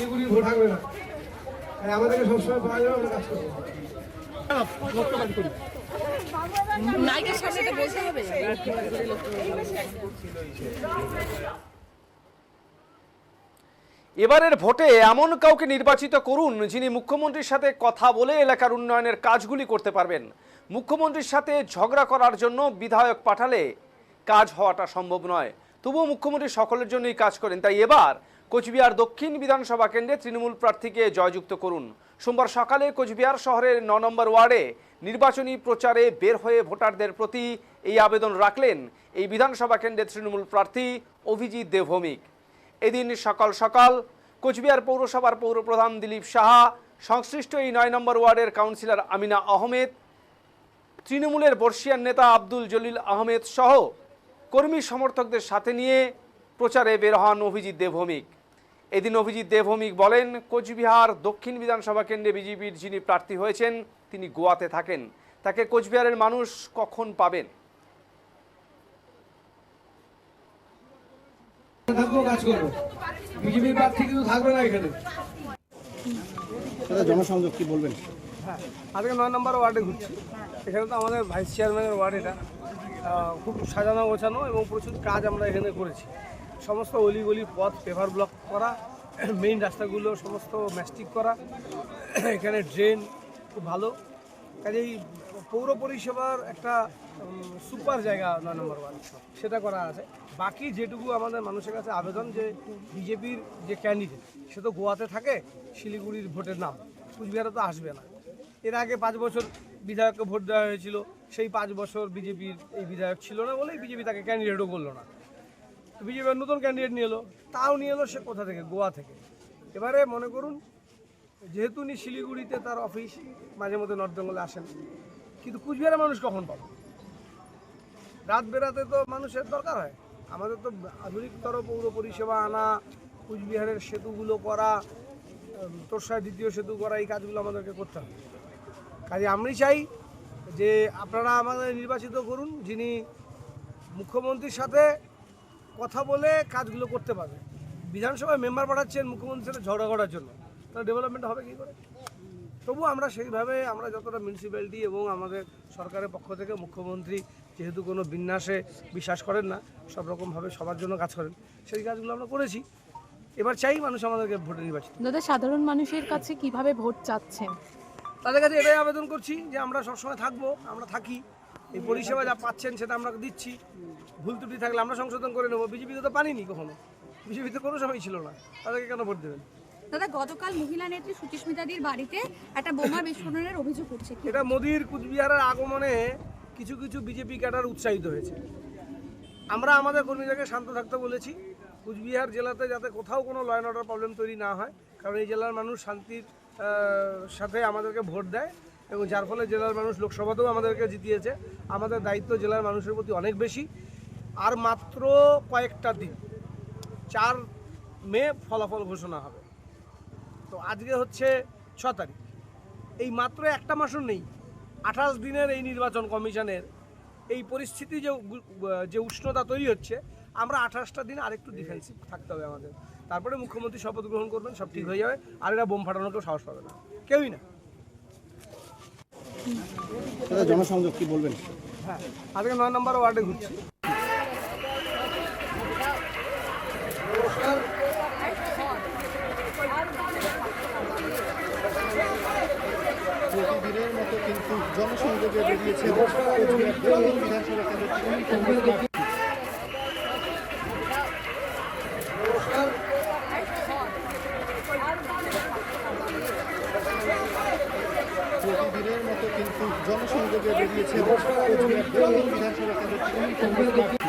Siliguri vote থাকবে না, আমাদেরকে সবসময় পাওয়া যাবে, আমরা কাজ করবো। এবারের ভোটে এমন কাউকে নির্বাচিত করুন যিনি মুখ্যমন্ত্রীর সাথে কথা বলে এলাকার উন্নয়নের কাজগুলি করতে পারবেন। মুখ্যমন্ত্রীর সাথে ঝগড়া করার জন্য বিধায়ক পাঠালে কাজ হওয়াটা সম্ভব নয়, তবুও মুখ্যমন্ত্রী সকলের জন্যই কাজ করেন। তাই এবার কোচবিহার দক্ষিণ বিধানসভা কেন্দ্রে তৃণমূল প্রার্থীকে জয়যুক্ত করুন। সোমবার সকালে কোচবিহার শহরের ৯ নম্বর ওয়ার্ডে নির্বাচনী প্রচারে বের হয়ে ভোটারদের প্রতি এই আবেদন রাখলেন এই বিধানসভা কেন্দ্রের তৃণমূল প্রার্থী অভিজিৎ দেবভৌমিক। এদিন সকাল সকাল কোচবিহার পৌরসভার পৌরপ্রধান দিলীপ সাহা, সংশ্লিষ্ট এই ৯ নম্বর ওয়ার্ডের কাউন্সিলর আমিনা আহমেদ, তৃণমূলের বর্ষিয়ান নেতা আব্দুল জলিল আহমেদ সহ কর্মী সমর্থকদের সাথে নিয়ে প্রচারে বের হন অভিজিৎ দেবভৌমিক। এদিন অভিজিৎ দেবভৌমিক বলেন, কোচবিহার দক্ষিণ বিধানসভা কেন্দ্রে বিজেপির যিনি প্রার্থী হয়েছেন তিনি গোয়াতে থাকেন, তাকে কোচবিহারের মানুষ কখন পাবেন? জনসংযোগ কি বলবেন? হ্যাঁ, আজকে ৯ নম্বর ওয়ার্ডে ঘুরছি। এখানে তো আমাদের ভাইস চেয়ারম্যানের ওয়ার্ড, এটা খুব সাজানো গোছানো এবং প্রচুর কাজ আমরা এখানে করেছি। সমস্ত অলিগলির পথ পেভার ব্লক করা, মেইন রাস্তাগুলো সমস্ত ম্যাস্টিক করা, এখানে ড্রেন খুব ভালো। কাজেই পৌর পরিষেবার একটা সুপার জায়গা ৯ নম্বর ওয়ার্ড, সেটা করা আছে। বাকি যেটুকু আমাদের মানুষের কাছে আবেদন, যে বিজেপির যে ক্যান্ডিডেট সে তো গোয়াতে থাকে, শিলিগুড়ির ভোটের নাম, কুচবিহারে তো আসবে না। এর আগে 5 বছর বিধায়ককে ভোট দেওয়া হয়েছিল, সেই 5 বছর বিজেপির এই বিধায়ক ছিল না বলেই বিজেপি তাকে ক্যান্ডিডেটও করলো না। তো বিজেপির নতুন ক্যান্ডিডেট নিয়ে এলো, তাও নিয়ে এলো সে কোথা থেকে? গোয়া থেকে। এবারে মনে করুন, যেহেতু উনি শিলিগুড়িতে তার অফিস, মাঝে মধ্যে নর্থ বেঙ্গলে আসেন, কিন্তু কুচবিহারের মানুষ কখন পাবে? রাত বেরাতে তো মানুষের দরকার হয়। আমাদের তো আধুনিকতর পৌর পরিষেবা আনা, কুচবিহারের সেতুগুলো করা, তোরসায় 2য় সেতু করা, এই কাজগুলো আমাদেরকে করতে হবে। কাজে আমি চাই যে আপনারা আমাদের নির্বাচিত করুন যিনি মুখ্যমন্ত্রীর সাথে কথা বলে কাজগুলো করতে পারবে। বিধানসভায় মেম্বার পাঠাচ্ছেন মুখ্যমন্ত্রীর সাথে ঝগড়া করার জন্য, তাহলে ডেভেলপমেন্ট হবে কী করে? তবু আমরা সেইভাবে আমরা যতটা মিউনিসিপ্যালিটি এবং আমাদের সরকারের পক্ষ থেকে, মুখ্যমন্ত্রী যেহেতু কোনো বিন্যাসে বিশ্বাস করেন না, সব রকমভাবে সবার জন্য কাজ করেন, সেই কাজগুলো আমরা করেছি। এবার চাই মানুষ আমাদেরকে ভোটে নির্বাচিত। দাদা, সাধারণ মানুষের কাছে কিভাবে ভোট চাচ্ছেন? তাদের কাছে এটাই আবেদন করছি যে আমরা সবসময় থাকবো, আমরা থাকি, এই পরিষেবা যা পাচ্ছেন সেটা আমরা দিচ্ছি। ভুল ত্রুটি থাকলে আমরা সংশোধন করে নেবো। বিজেপিতে তো পানিনি কখনো, বিজেপিতে কোনো সময় ছিল না, তাদেরকে কেন ভোট দেবেন? দাদা, গতকাল মহিলা নেত্রী সুচিস্মিতাদির বাড়িতে একটা বোমা বিস্ফোরণের অভিযোগ উঠছে। এটা মোদির কুচবিহারের আগমনে কিছু কিছু বিজেপি ক্যাডার উৎসাহিত হয়েছে। আমরা আমাদের কর্মীদেরকে শান্ত থাকতে বলেছি, কুচবিহার জেলাতে যাতে কোথাও কোনো ল অ্যান্ড অর্ডার প্রবলেম তৈরি না হয়, কারণ এই জেলার মানুষ শান্তির সাথে আমাদেরকে ভোট দেয় এবং যার ফলে জেলার মানুষ লোকসভাতেও আমাদেরকে জিতিয়েছে। আমাদের দায়িত্ব জেলার মানুষের প্রতি অনেক বেশি। আর মাত্র কয়েকটা দিন, 4 মে ফলাফল ঘোষণা হবে। তো আজকে হচ্ছে 6 তারিখ, এই মাত্র একটা মাসও নেই, 28 দিনের এই নির্বাচন কমিশনের এই পরিস্থিতি যে উষ্ণতা তৈরি হচ্ছে, আমরা 28টা দিন আরেকটু ডিফেন্সিভ থাকতে হবে আমাদের। তারপরে মুখ্যমন্ত্রী শপথ গ্রহণ করবেন, সব ঠিক হয়ে যাবে। আর এরা বোম ফাটানোর কেউ সাহস পাবে না, কেউই না। জনসংযোগ কি বলবেন? হ্যাঁ, আজকে 9 নম্বর ওয়ার্ডে ঘুরছি। প্রতিদিনের মতো কিন্তু জনসংযোগে বেরিয়েছে বিধানসভা কেন্দ্রের প্রতিদিনের মতো কিন্তু জনসংযোগে বেরিয়েছে বিধানসভা কেন্দ্রের